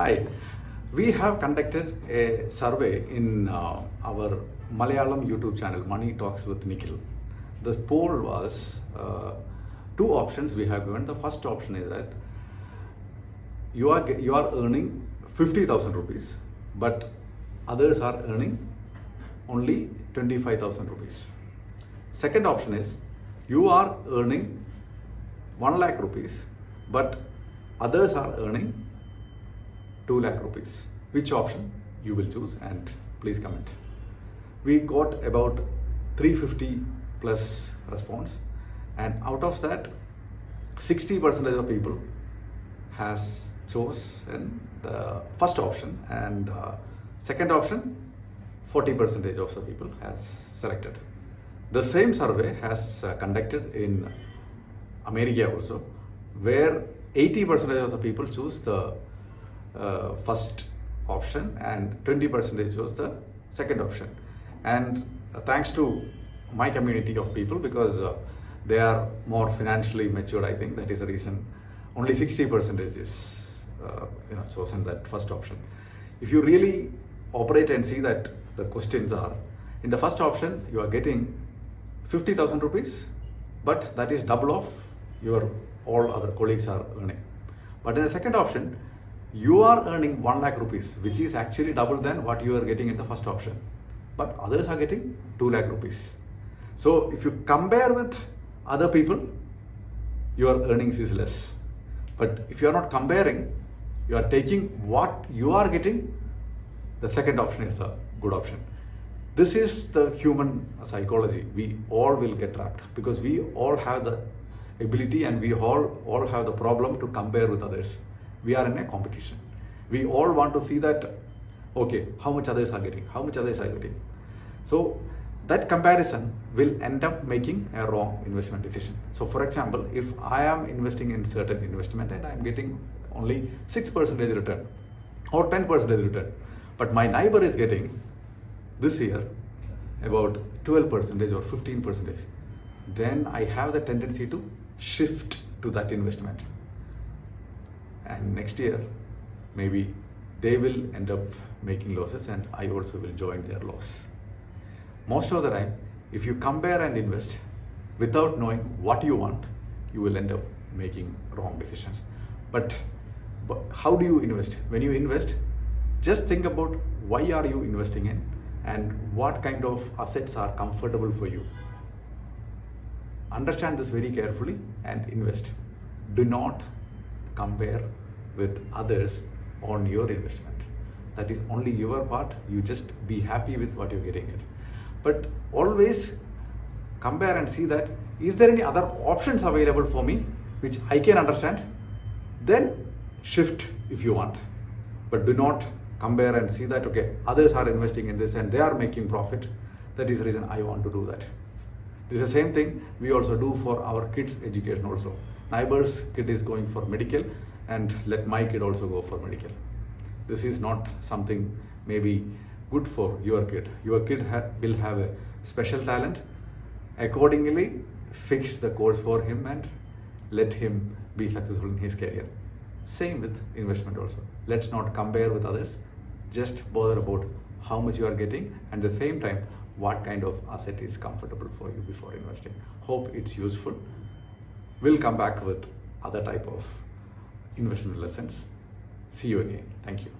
Hi, we have conducted a survey in our Malayalam YouTube channel, Money Talks with Nikhil. The poll was two options we have given. The first option is that you are earning 50,000 rupees, but others are earning only 25,000 rupees. Second option is you are earning 1 lakh rupees, but others are earning 2 lakh rupees. Which option you will choose, and please comment. We got about 350 plus response, and out of that 60% of people has chosen the first option, and second option 40% of the people has selected. The same survey has conducted in America also, where 80% of the people choose the first option and 20% chose the second option. And thanks to my community of people, because they are more financially matured, I think that is the reason only 60% is chosen that first option. If you really operate and see that the questions are, in the first option you are getting 50,000 rupees, but that is double of your all other colleagues are earning. But in the second option, you are earning 1 lakh rupees, which is actually double than what you are getting in the first option, but others are getting 2 lakh rupees. So if you compare with other people, your earnings is less. But if you are not comparing, you are taking what you are getting, the second option is the good option. This is the human psychology. We all will get trapped because we all have the ability and we all have the problem to compare with others. We are in a competition. We all want to see that, okay, how much others are getting, how much others are getting. So that comparison will end up making a wrong investment decision. So for example, if I am investing in certain investment and I am getting only 6% return or 10% return, but my neighbor is getting this year about 12% or 15%, then I have the tendency to shift to that investment. And next year, maybe they will end up making losses and I also will join their loss. Most of the time, if you compare and invest without knowing what you want, you will end up making wrong decisions. But how do you invest? When you invest, just think about why are you investing in and what kind of assets are comfortable for you. Understand this very carefully and invest. Do not compare with others on your investment. That is only your part. You just be happy with what you're getting it. But always compare and see that, is there any other options available for me which I can understand? Then shift if you want. But do not compare and see that, okay, others are investing in this and they are making profit. That is the reason I want to do that. This is the same thing we also do for our kids' education also. Neighbor's kid is going for medical and let my kid also go for medical. This is not something maybe good for your kid. Your kid will have a special talent. Accordingly, fix the course for him and let him be successful in his career. Same with investment also. Let's not compare with others. Just bother about how much you are getting and at the same time, what kind of asset is comfortable for you before investing. Hope it's useful. We'll come back with other type of investment lessons. See you again. Thank you.